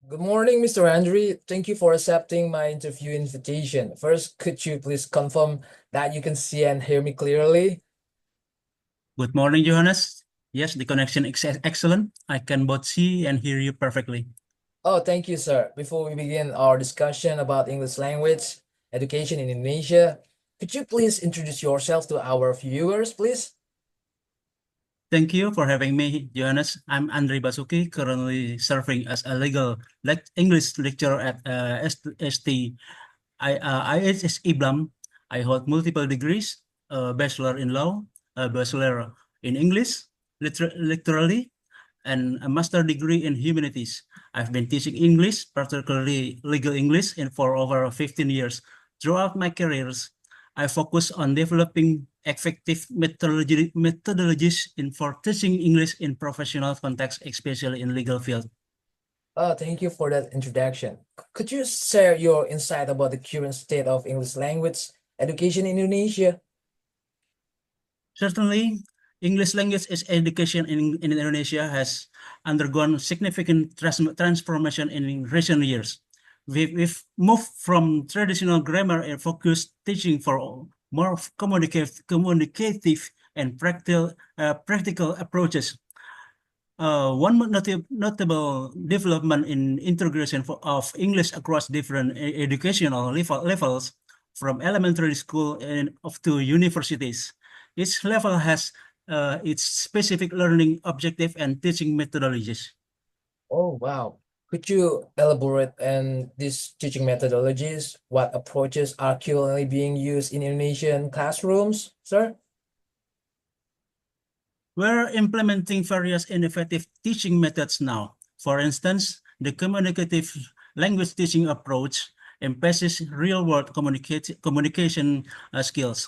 Good morning, Mr. Andre. Thank you for accepting my interview invitation. First, could you please confirm that you can see and hear me clearly? Good morning, Johannes. Yes, the connection is excellent. I can both see and hear you perfectly. Oh, thank you, sir. Before we begin our discussion about English language education in Indonesia, could you please introduce yourself to our viewers, please? Thank you for having me, Johannes. I'm Andre Basuki, currently serving as a legal English lecturer at ST IHS IBLAM. I hold multiple degrees, a bachelor in law, a bachelor in English, literally, and a master degree in humanities. I've been teaching English, particularly legal English, for over 15 years. Throughout my careers, I focus on developing effective methodologies for teaching English in professional context, especially in legal field. Oh, thank you for that introduction. Could you share your insight about the current state of English language education in Indonesia? Certainly, English language education in Indonesia has undergone significant transformation in recent years. We've moved from traditional grammar and focused teaching for more communicative and practical approaches. One notable development in integration of English across different educational levels, from elementary school and up to universities. Each level has its specific learning objective and teaching methodologies. Oh, wow. Could you elaborate on these teaching methodologies? What approaches are currently being used in Indonesian classrooms, sir? We're implementing various innovative teaching methods now. For instance, the communicative language teaching approach emphasizes real-world communication skills.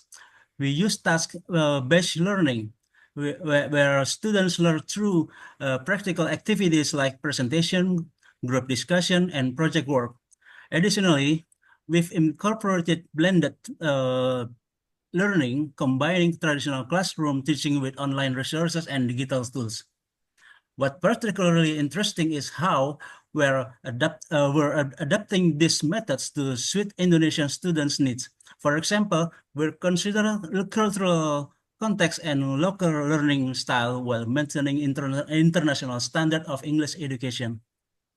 We use task-based learning, where students learn through practical activities like presentation, group discussion, and project work. Additionally, we've incorporated blended learning, combining traditional classroom teaching with online resources and digital tools. What particularly interesting is how we're adapting these methods to suit Indonesian students' needs. For example, we're considering cultural context and local learning style while maintaining international standard of English education.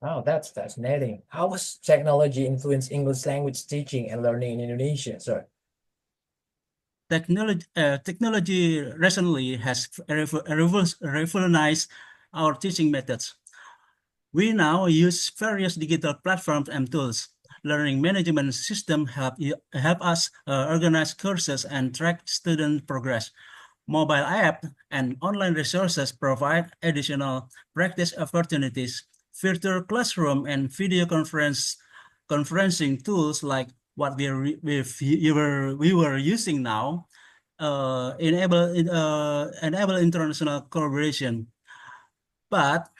Oh, that's fascinating. How has technology influenced English language teaching and learning in Indonesia, sir? Technology recently has revolutionized our teaching methods. We now use various digital platforms and tools. Learning management system help us organize courses and track student progress. Mobile app and online resources provide additional practice opportunities. Virtual classroom and video conferencing tools like what we were using now enable international collaboration. But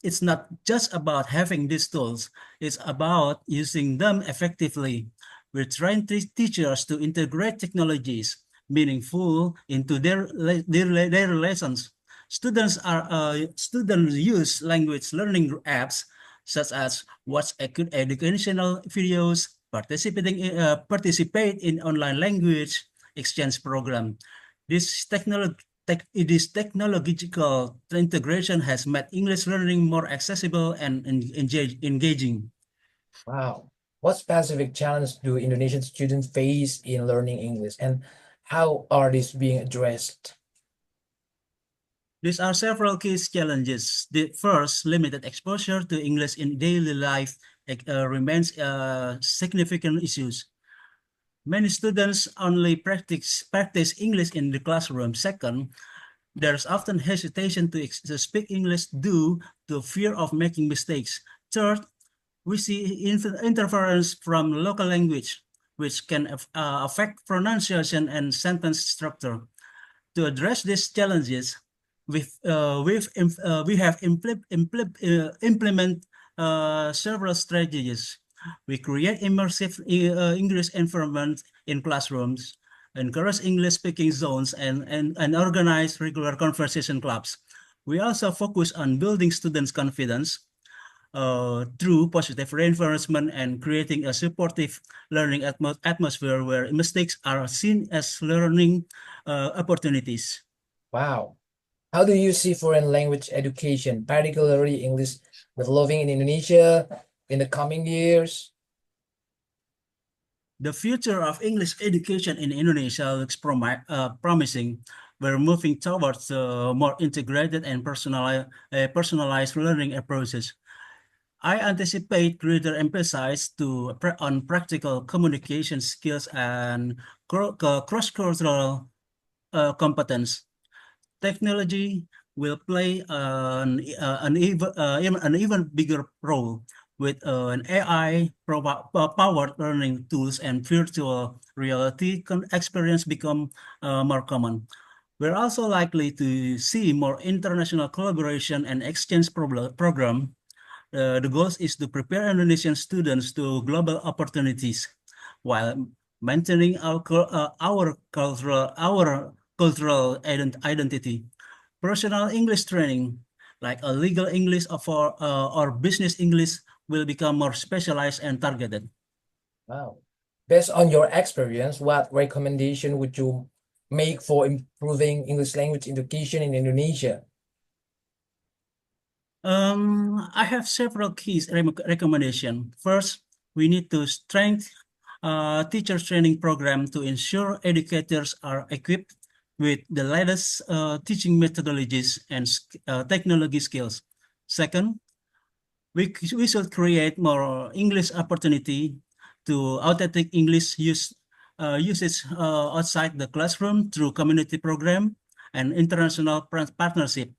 it's not just about having these tools, it's about using them effectively. We're trying teachers to integrate technologies meaningful into their lessons. Students use language learning apps such as watch educational videos, participate in online language exchange program. This technological integration has made English learning more accessible and engaging. Wow. What specific challenge do Indonesian students face in learning English, and how are these being addressed? These are several key challenges. The first, limited exposure to English in daily life remains a significant issue. Many students only practice English in the classroom. Second, there's often hesitation to speak English due to fear of making mistakes. Third, we see interference from local language, which can affect pronunciation and sentence structure. To address these challenges, we have implement several strategies. We create immersive English environment in classrooms, encourage English speaking zones, and organize regular conversation clubs. We also focus on building students' confidence. through positive reinforcement and creating a supportive learning atmosphere where mistakes are seen as learning opportunities. Wow. How do you see foreign language education, particularly English, developing in Indonesia in the coming years? The future of English education in Indonesia looks promising. We're moving towards more integrated and personalized learning approaches. I anticipate greater emphasis on practical communication skills and cross-cultural competence. Technology will play an even bigger role with an AI-powered learning tools and virtual reality experience become more common. We're also likely to see more international collaboration and exchange program. The goal is to prepare Indonesian students to global opportunities while maintaining our cultural identity. Personal English training, like a legal English or business English, will become more specialized and targeted. Wow. Based on your experience, what recommendation would you make for improving English language education in Indonesia? I have several key recommendations. First, we need to strengthen teacher training program to ensure educators are equipped with the latest teaching methodologies and technology skills. Second, we should create more English opportunity to authentic English usage outside the classroom through community program and international partnership.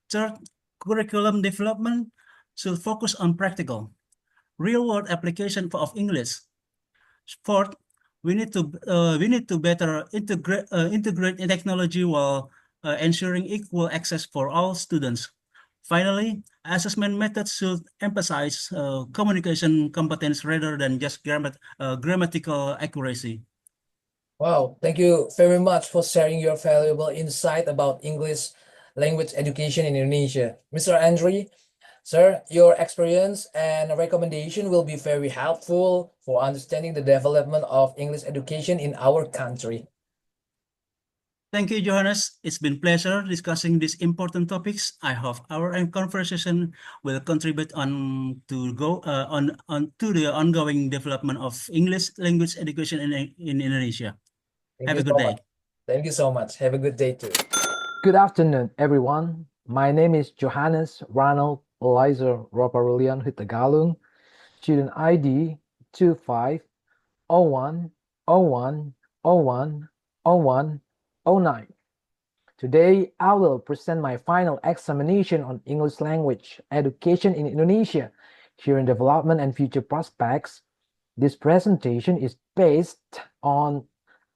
Third, curriculum development should focus on practical, real-world application of English. Fourth, we need to better integrate technology while ensuring equal access for all students. Finally, assessment methods should emphasize communication competence rather than just grammatical accuracy. Wow, thank you very much for sharing your valuable insight about English language education in Indonesia. Mr. Andre, sir, your experience and recommendation will be very helpful for understanding the development of English education in our country. Thank you, Johannes. It's been pleasure discussing these important topics. I hope our conversation will contribute on to the ongoing development of English language education in Indonesia. Thank Have you a good so much. day. Thank you so much. Have a good day too. Good afternoon, everyone. My name is Johannes Ronald Eliza Roparulian Hutagalung, student ID 250101010109. Today, I will present my final examination on English language education in Indonesia, current development and future prospects. This presentation is based on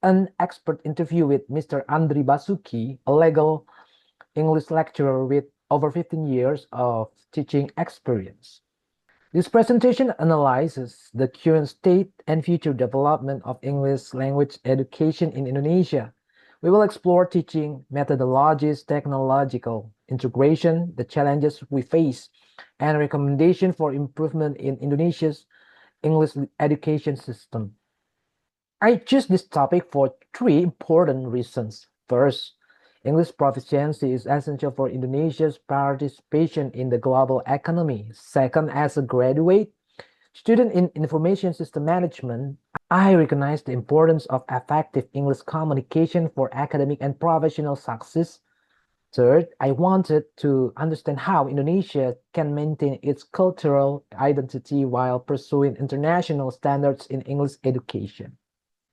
an expert interview with Mr. Andri Basuki, a legal English lecturer with over 15 years of teaching experience. This presentation analyzes the current state and future development of English language education in Indonesia. We will explore teaching methodologies, technological integration, the challenges we face, and recommendation for improvement in Indonesia's English education system. I choose this topic for three important reasons. First, English proficiency is essential for Indonesia's participation in the global economy. Second, as a graduate student in information system management, I recognize the importance of effective English communication for academic and professional success. Third, I wanted to understand how Indonesia can maintain its cultural identity while pursuing international standards in English education.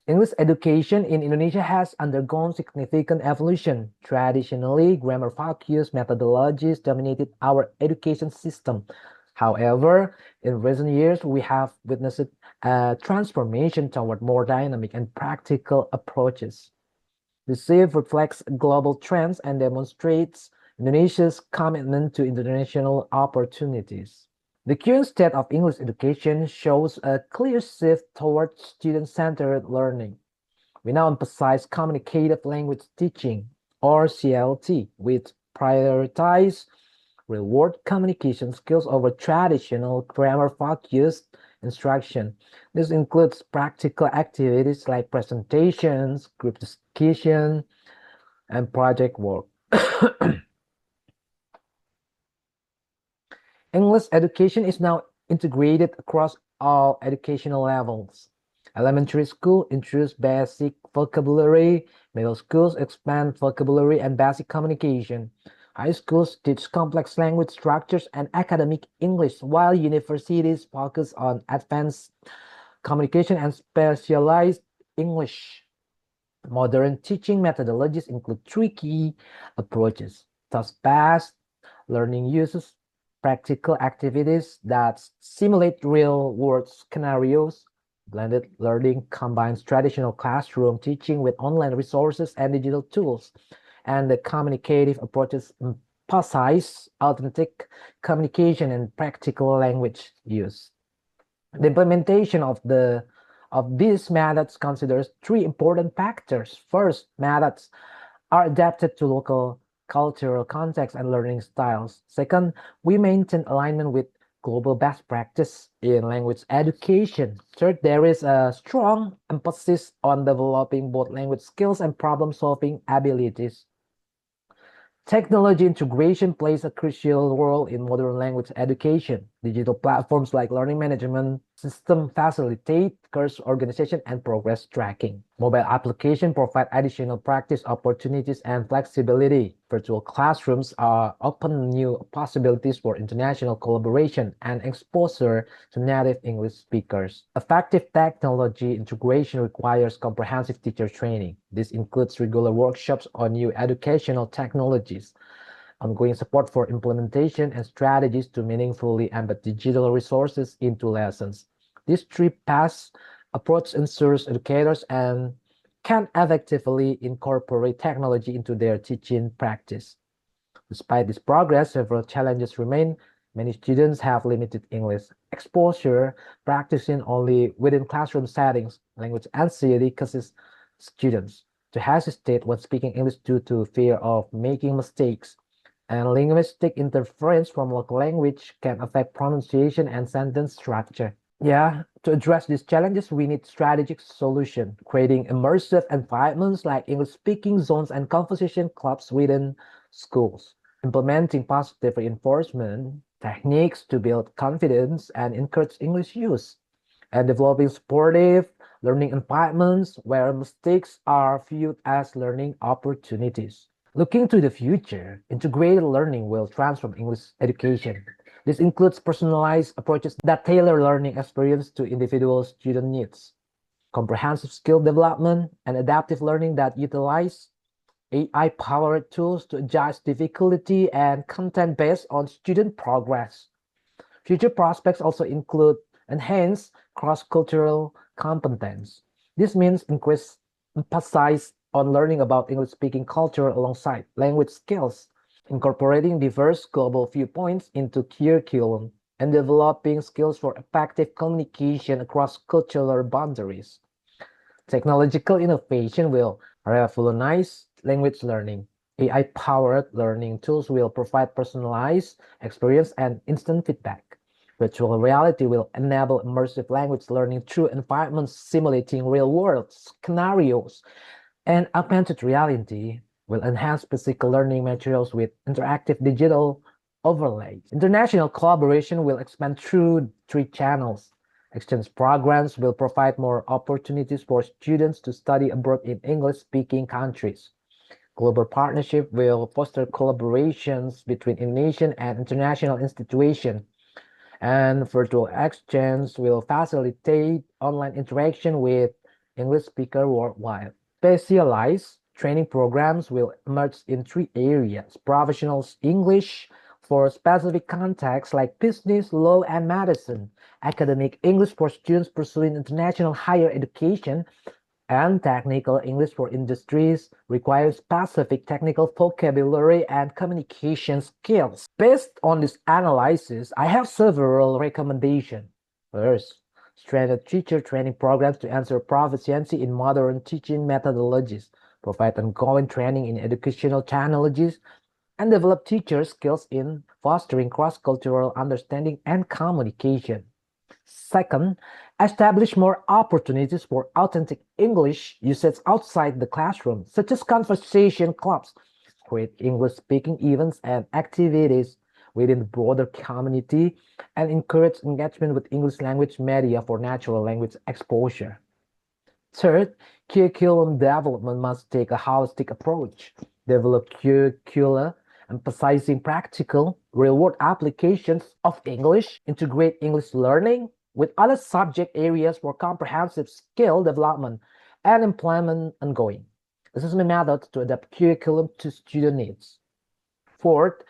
English education in Indonesia has undergone significant evolution. Traditionally, grammar-focused methodologies dominated our education system. However, in recent years, we have witnessed a transformation toward more dynamic and practical approaches. This shift reflects global trends and demonstrates Indonesia's commitment to international opportunities. The current state of English education shows a clear shift towards student-centered learning. We now emphasize communicative language teaching, or CLT, with prioritize real-world communication skills over traditional grammar-focused instruction. This includes practical activities like presentations, group discussion, and project work. English education is now integrated across all educational levels. Elementary school introduce basic vocabulary, middle schools expand vocabulary and basic communication. High schools teach complex language structures and academic English, while universities focus on advanced communication and specialized English. Modern teaching methodologies include three key approaches: task-based learning uses practical activities that simulate real-world scenarios. Blended learning combines traditional classroom teaching with online resources and digital tools. And the communicative approaches emphasize authentic communication and practical language use. The implementation of these methods considers three important factors. First, methods are adapted to local cultural context and learning styles. Second, we maintain alignment with global best practice in language education. Third, there is a strong emphasis on developing both language skills and problem-solving abilities. Technology integration plays a crucial role in modern language education. Digital platforms like learning management system facilitate course organization and progress tracking. Mobile applications provide additional practice opportunities and flexibility. Virtual classrooms open new possibilities for international collaboration and exposure to native English speakers. Effective technology integration requires comprehensive teacher training. This includes regular workshops on new educational technologies, ongoing support for implementation, and strategies to meaningfully embed digital resources into lessons. This three-pass approach ensures educators and can effectively incorporate technology into their teaching practice. Despite this progress, several challenges remain. Many students have limited English exposure, practicing only within classroom settings. Language anxiety causes students to hesitate when speaking English due to fear of making mistakes. And linguistic interference from local language can affect pronunciation and sentence structure. Yeah, to address these challenges, we need strategic solution, creating immersive environments like English speaking zones and conversation clubs within schools, implementing positive reinforcement techniques to build confidence and encourage English use, and developing supportive learning environments where mistakes are viewed as learning opportunities. Looking to the future, integrated learning will transform English education. This includes personalized approaches that tailor learning experience to individual student needs, comprehensive skill development, and adaptive learning that utilize AI-powered tools to adjust difficulty and content based on student progress. Future prospects also include enhanced cross-cultural competence. This means increased emphasis on learning about English-speaking culture alongside language skills, incorporating diverse global viewpoints into curriculum, and developing skills for effective communication across cultural boundaries. Technological innovation will revolutionize language learning. AI-powered learning tools will provide personalized experience and instant feedback. Virtual reality will enable immersive language learning through environments simulating real-world scenarios, and augmented reality will enhance physical learning materials with interactive digital overlays. International collaboration will expand through three channels. Exchange programs will provide more opportunities for students to study abroad in English-speaking countries. Global partnership will foster collaborations between Indonesian and international institutions, and virtual exchange will facilitate online interaction with English speakers worldwide. Specialized training programs will emerge in three areas: professional English for specific contexts like business, law, and medicine; academic English for students pursuing international higher education; and technical English for industries requires specific technical vocabulary and communication skills. Based on this analysis, I have several recommendations. First, strengthen teacher training programs to ensure proficiency in modern teaching methodologies, provide ongoing training in educational technologies, and develop teacher skills in fostering cross-cultural understanding and communication. Second, establish more opportunities for authentic English usage outside the classroom, such as conversation clubs, create English speaking events and activities within the broader community, and encourage engagement with English language media for natural language exposure. Third, curriculum development must take a holistic approach. Develop curricula emphasizing practical, real-world applications of English, integrate English learning with other subject areas for comprehensive skill development, and implement ongoing assessment methods to adapt curriculum to student needs. Fourth,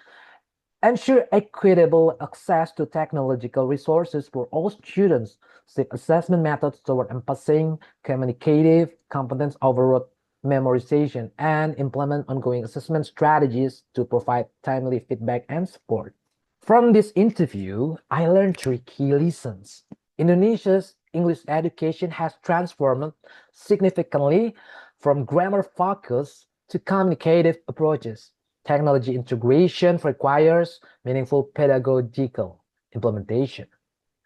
ensure equitable access to technological resources for all students. Shift assessment methods toward emphasizing communicative competence over rote memorization and implement ongoing assessment strategies to provide timely feedback and support. From this interview, I learned three key lessons. Indonesia's English education has transformed significantly from grammar focus to communicative approaches. Technology integration requires meaningful pedagogical implementation,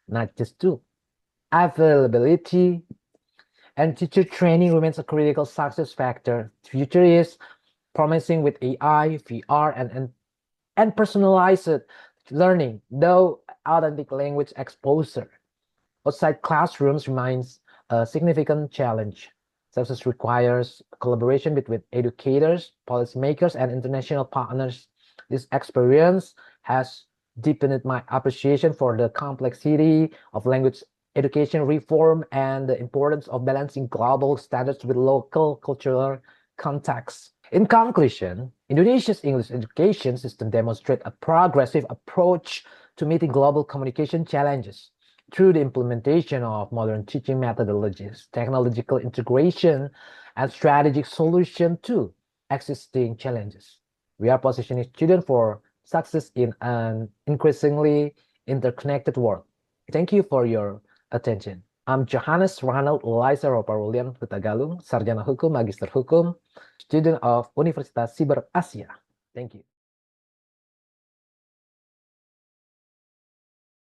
not just tool. Availability and teacher training remains a critical success factor. The future is promising with AI, VR, and personalized learning, though authentic language exposure outside classrooms remains a significant challenge. Success requires collaboration between educators, policymakers, and international partners. This experience has deepened my appreciation for the complexity of language education reform and the importance of balancing global standards with local cultural contexts. In conclusion, Indonesia's English education system demonstrates a progressive approach to meeting global communication challenges. Through the implementation of modern teaching methodologies, technological integration, and strategic solution to existing challenges, we are positioning students for success in an increasingly interconnected world. Thank you for your attention. I'm Johannes Ronald Eliza Roparulian Hutagalung, Sarjana Hukum, Magister Hukum, student of Universitas Siber Asia. Thank you.